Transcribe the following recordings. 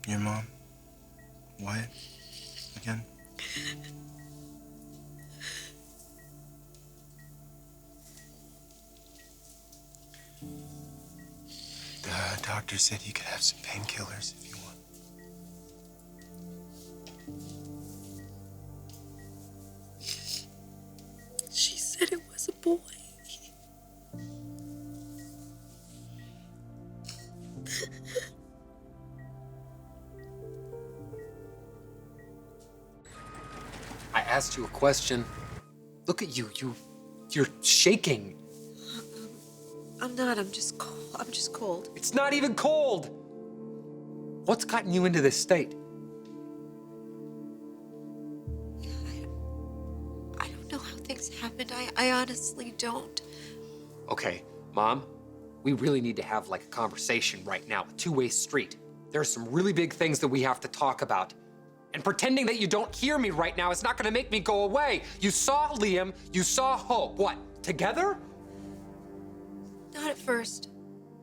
Your mom? Wyatt? Again? The doctor said you could have some painkillers if you want. She said it was a boy. I asked you a question. Look at you. You're shaking. I'm not. I'm just cold. I'm just cold. It's not even cold. What's gotten you into this state? I don't know how things happened. I honestly don't. Okay, Mom, we really need to have like a conversation right now, a two-way street. There are some really big things that we have to talk about. And pretending that you don't hear me right now is not gonna make me go away. You saw Liam, you saw Hope. What, together? Not at first.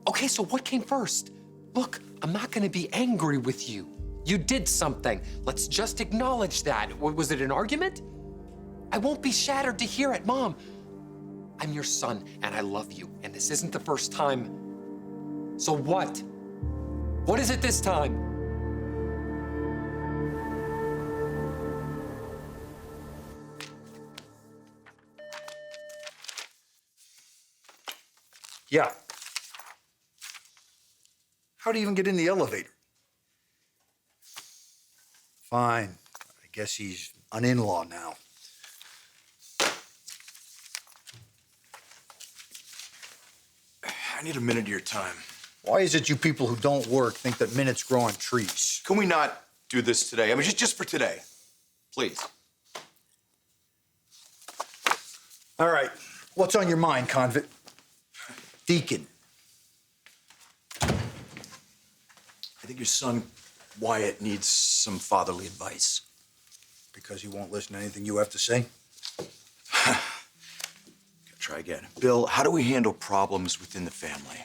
Okay, so what came first? Look, I'm not gonna be angry with you. You did something. Let's just acknowledge that. Was it an argument? I won't be shattered to hear it, Mom. I'm your son, and I love you, and this isn't the first time. So what? What is it this time? Yeah. How do you even get in the elevator? Fine. I guess he's an in-law now. I need a minute of your time. Why is it you people who don't work think that minutes grow on trees? Can we not do this today? I mean, just for today. Please. All right. What's on your mind, convict? Deacon. I think your son, Wyatt, needs some fatherly advice. Because he won't listen to anything you have to say? Try again. Bill, how do we handle problems within the family?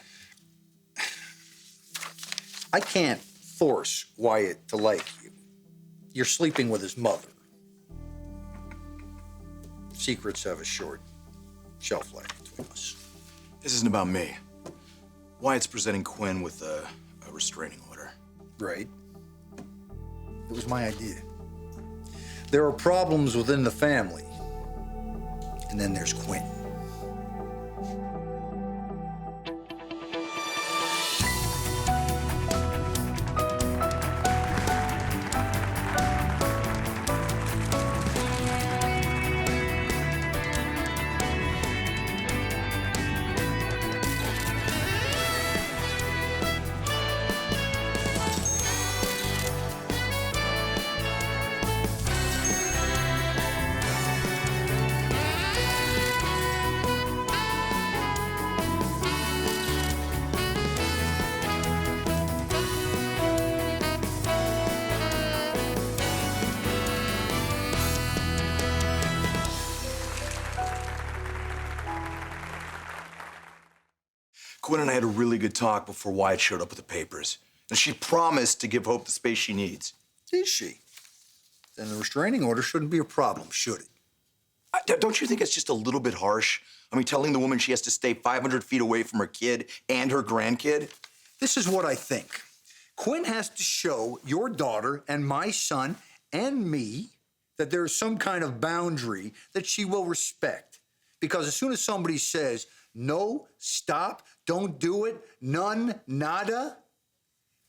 I can't force Wyatt to like you. You're sleeping with his mother. Secrets have a short shelf life between us. This isn't about me. Wyatt's presenting Quinn with a restraining order. Right. It was my idea. There are problems within the family. And then there's Quinn. Quinn and I had a really good talk before Wyatt showed up with the papers. And she promised to give Hope the space she needs. Is she? Then the restraining order shouldn't be a problem, should it? Don't you think it's just a little bit harsh? I mean, telling the woman she has to stay 500 feet away from her kid and her grandkid? This is what I think. Quinn has to show your daughter and my son and me that there is some kind of boundary that she will respect. Because as soon as somebody says, no, stop, don't do it, none, nada,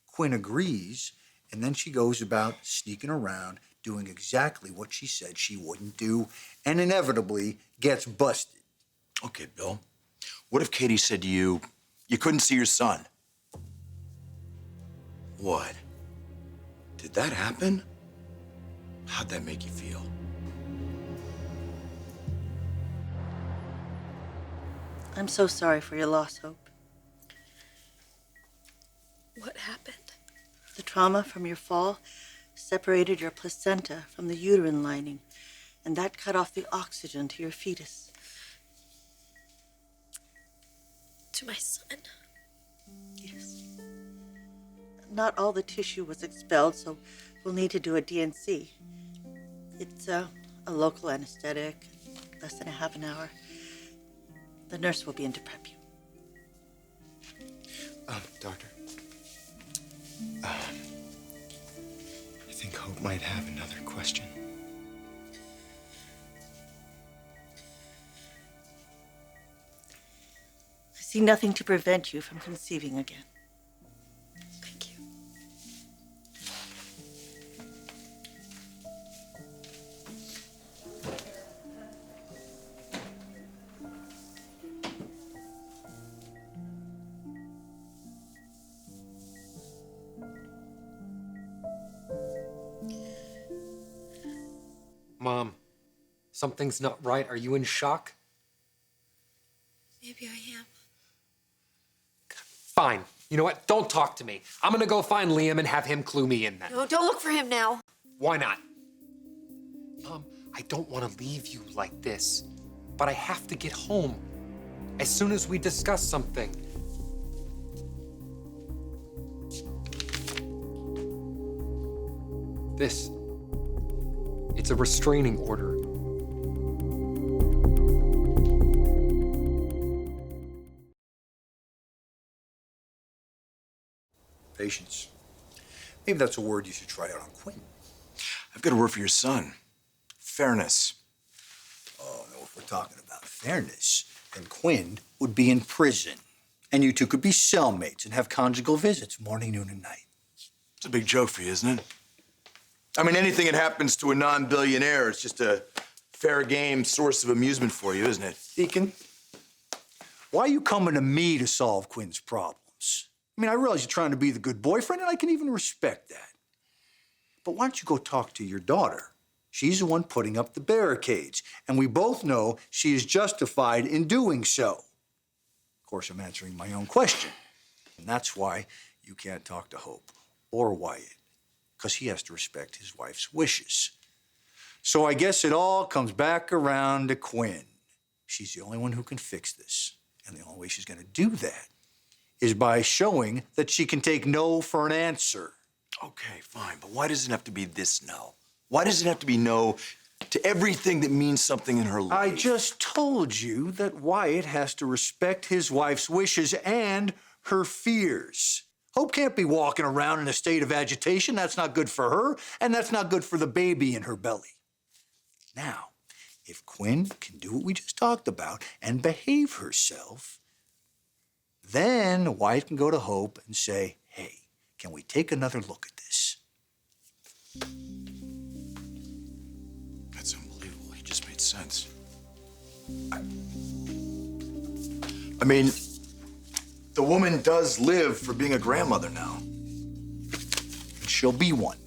Quinn agrees, and then she goes about sneaking around, doing exactly what she said she wouldn't do, and inevitably gets busted. Okay, Bill. What if Katie said to you, you couldn't see your son? What? Did that happen? How'd that make you feel? I'm so sorry for your loss, Hope. What happened? The trauma from your fall separated your placenta from the uterine lining, and that cut off the oxygen to your fetus. To my son? Yes. not all the tissue was expelled, so we'll need to do a DNC. It's a local anesthetic, less than a half an hour. The nurse will be in to prep you. Doctor. I think Hope might have another question. I see nothing to prevent you from conceiving again. Thank you. Mom, something's not right. Are you in shock? Maybe I am. Fine. You know what? Don't talk to me. I'm gonna go find Liam and have him clue me in then. No, don't look for him now. Why not? Mom, I don't want to leave you like this, but I have to get home as soon as we discuss something. It's a restraining order. Patience. Maybe that's a word you should try out on Quinn. I've got a word for your son. Fairness. Oh, no, if we're talking about fairness, then Quinn would be in prison. And you two could be cellmates and have conjugal visits morning, noon, and night. It's a big joke for you, isn't it? I mean, anything that happens to a non-billionaire is just a fair game source of amusement for you, isn't it? Deacon, why are you coming to me to solve Quinn's problems? I mean, I realize you're trying to be the good boyfriend, and I can even respect that. But why don't you go talk to your daughter? She's the one putting up the barricades, and we both know she is justified in doing so. Of course, I'm answering my own question, and that's why you can't talk to Hope or Wyatt, because he has to respect his wife's wishes. So I guess it all comes back around to Quinn. She's the only one who can fix this, and the only way she's going to do that is by showing that she can take no for an answer. Okay, fine, but why does it have to be this no? Why does it have to be no to everything that means something in her life? I just told you that Wyatt has to respect his wife's wishes and her fears. Hope can't be walking around in a state of agitation. That's not good for her, and that's not good for the baby in her belly. Now, if Quinn can do what we just talked about and behave herself, then Wyatt can go to Hope and say, hey, can we take another look at this? That's unbelievable. He just made sense. I mean, the woman does live for being a grandmother now. And she'll be one,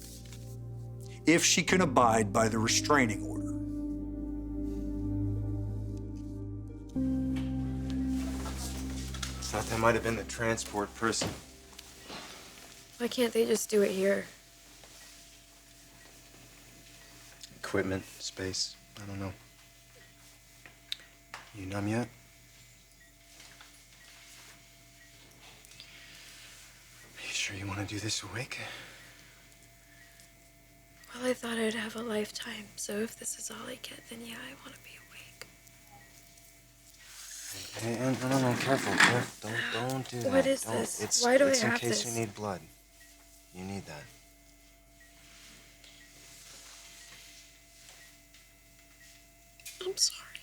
if she can abide by the restraining order. Thought that might have been the transport person. Why can't they just do it here? Equipment, space, I don't know. You numb yet? Are you sure you want to do this awake? Well, I thought I'd have a lifetime, so if this is all I get, then yeah, I want to be awake. Hey, no, careful. Don't do that. What is Don't. this? Why do I it's have in case this? you need blood. You need that. I'm sorry.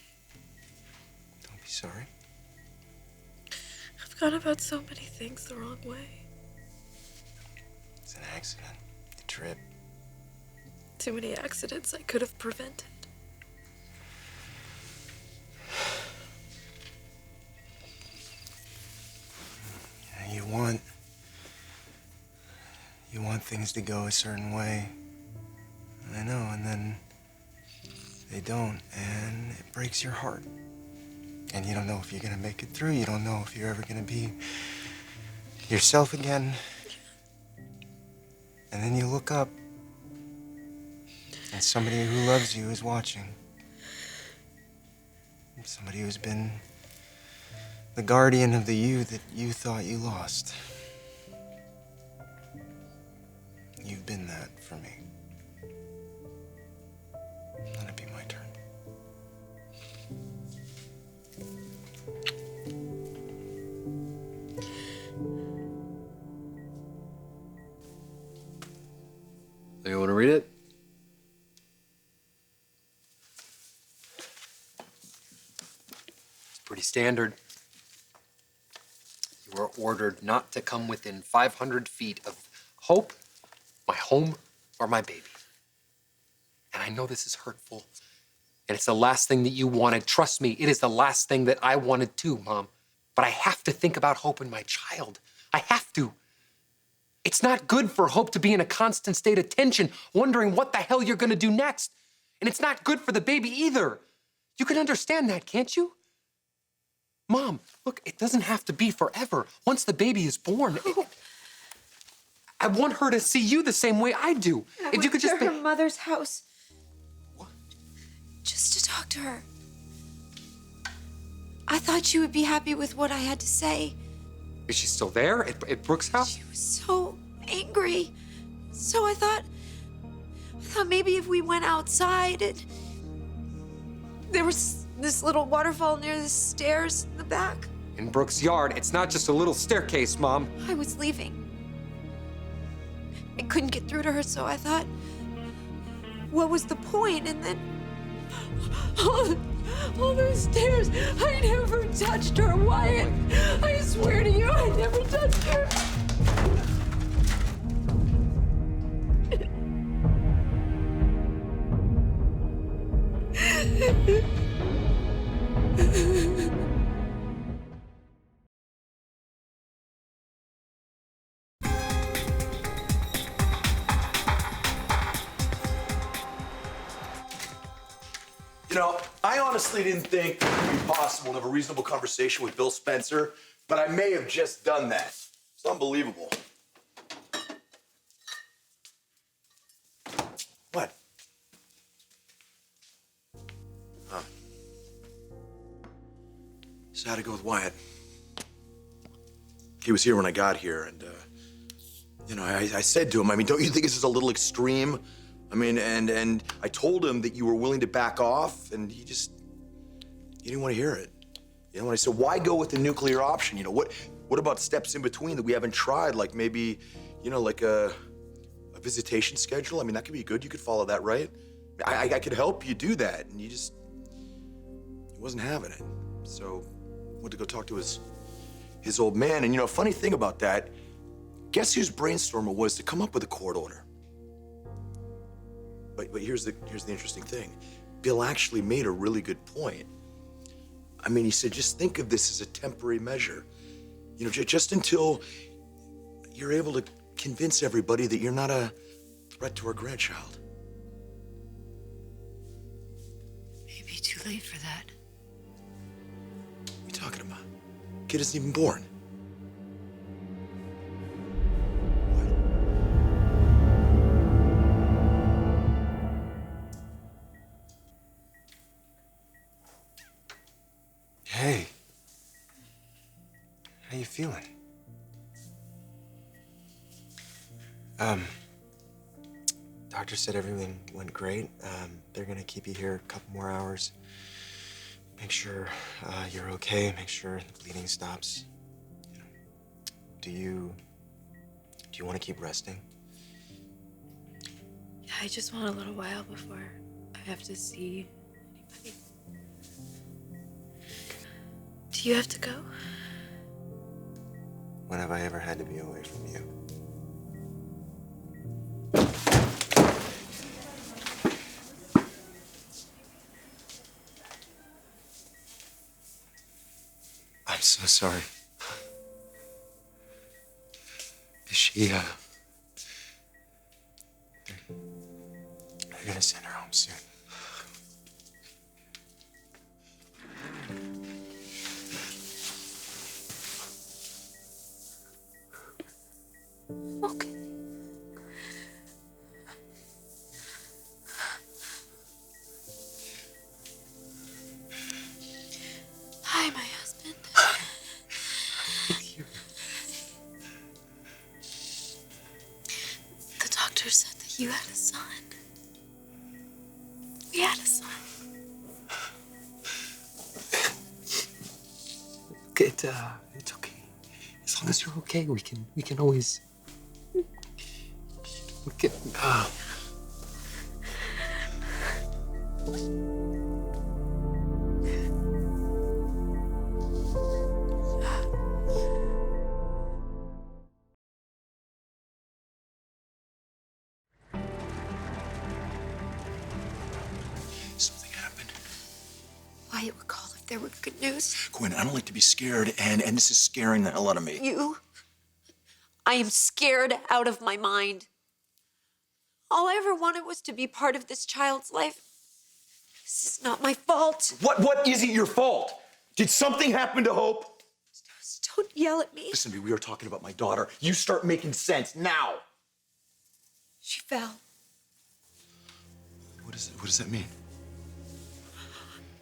Don't be sorry. I've gone about so many things the wrong way. It's an accident. A trip. Too many accidents I could have prevented. Yeah, you want things to go a certain way. I know, and then they don't, and it breaks your heart. And you don't know if you're gonna make it through. You don't know if you're ever gonna be yourself again. And then you look up, and somebody who loves you is watching. Somebody who's been the guardian of the you that you thought you lost. been that for me. Let it be my turn. You want to read it? It's pretty standard. You are ordered not to come within 500 feet of Hope, my home, or my baby. And I know this is hurtful, and it's the last thing that you wanted. Trust me, it is the last thing that I wanted too, Mom. But I have to think about Hope and my child. I have to. It's not good for Hope to be in a constant state of tension, wondering what the hell you're gonna do next. And it's not good for the baby either. You can understand that, can't you? Mom, look, it doesn't have to be forever. Once the baby is born, I want her to see you the same way I do. If you could just to her mother's house. Just to talk to her. I thought she would be happy with what I had to say. Is she still there at Brooke's house? She was so angry. So I thought maybe if we went outside and there was this little waterfall near the stairs in the back. In Brooke's yard, it's not just a little staircase, Mom. I was leaving. I couldn't get through to her, so I thought, what was the point? And then all those stairs, I never touched her, Wyatt. I swear to you, I never touched her. You know, I honestly didn't think it would be possible to have a reasonable conversation with Bill Spencer, but I may have just done that. It's unbelievable. What? Huh. So I had to go with Wyatt. He was here when I got here, and, you know, I said to him, I mean, don't you think this is a little extreme? I mean, and I told him that you were willing to back off, and he didn't want to hear it. You know, when I said, why go with the nuclear option? You know, what about steps in between that we haven't tried? Like maybe, you know, like a visitation schedule? I mean, that could be good. You could follow that, right? I could help you do that, and he wasn't having it. So I went to go talk to his old man, and you know, funny thing about that, guess whose brainstorm it was to come up with a court order? But here's the interesting thing. Bill actually made a really good point. I mean, he said, just think of this as a temporary measure. You know, just until you're able to convince everybody that you're not a threat to our grandchild. Maybe too late for that. What are you talking about? Kid isn't even born. Hey. How you feeling? Doctor said everything went great. They're gonna keep you here a couple more hours. Make sure you're okay. Make sure the bleeding stops. You know, do you want to keep resting? Yeah, I just want a little while before I have to see anybody. Do you have to go? When have I ever had to be away from you? I'm so sorry. Is she, they're gonna send her home soon. Okay. Hi, my husband. The doctor doctor said that you had a son. We had a son. It's okay. As long as you're okay, we can always. We can. Something happened. Wyatt would call if there were good news. Quinn, I don't like to be scared, and this is scaring the hell out of me. I am scared out of my mind. All I ever wanted was to be part of this child's life. This is not my fault. What isn't your fault? Did something happen to Hope? Just don't yell at me. Listen to me, we are talking about my daughter. You start making sense now. She fell. What does that mean?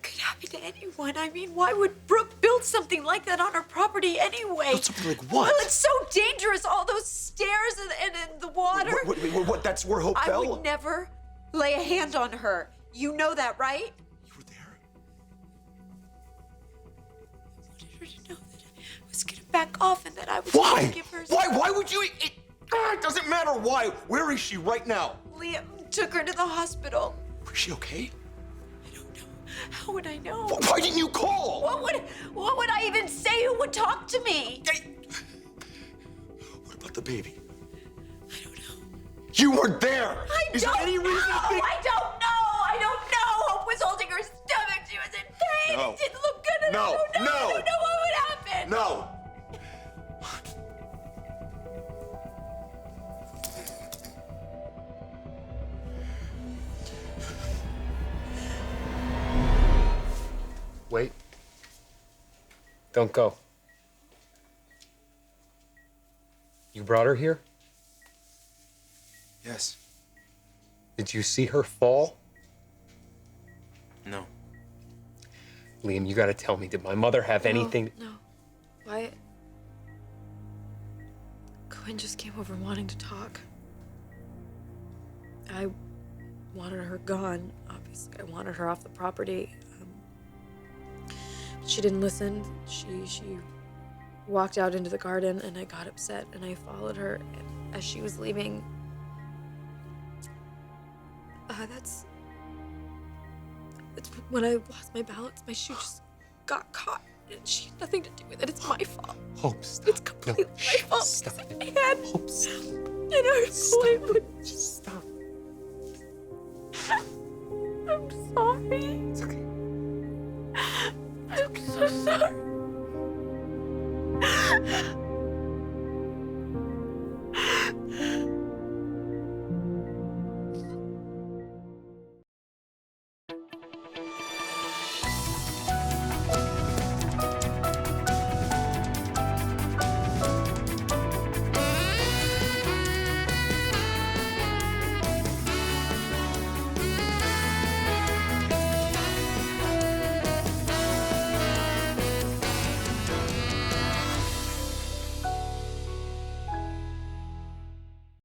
Could happen to anyone. I mean, why would Brooke build something like that on her property anyway? Build something like what? Well, it's so dangerous, all those stairs and the water. What, that's where Hope I fell? would never lay a hand on her. You know that, right? You were there? I wanted her to know that I was gonna back off and that I was Why? gonna give her. Why would you? It doesn't matter why. Where is she right now? Liam took her to the hospital. Is she okay? I don't know. How would I know? Why didn't you call? What would I even say? Who would talk to me? What about the baby? I don't know. You weren't there. Is there any reason to think? I don't know. Hope was holding her stomach. She was in pain. No. It didn't look good. No. I don't know. No. I don't know what would happen. No. Wait. Don't go. You brought her here? Yes. Did you see her fall? No. Liam, you gotta tell me, did my mother have anything? No. Wyatt. Quinn just came over wanting to talk. I wanted her gone. Obviously, I wanted her off the property. She didn't listen. She walked out into the garden, and I got upset, and I followed her as she was leaving. It's when I lost my balance. My shoe just got caught, and she had nothing to do with it. It's my fault. Hope, stop. It's completely my fault. Stop. I had Hope, stop. and I would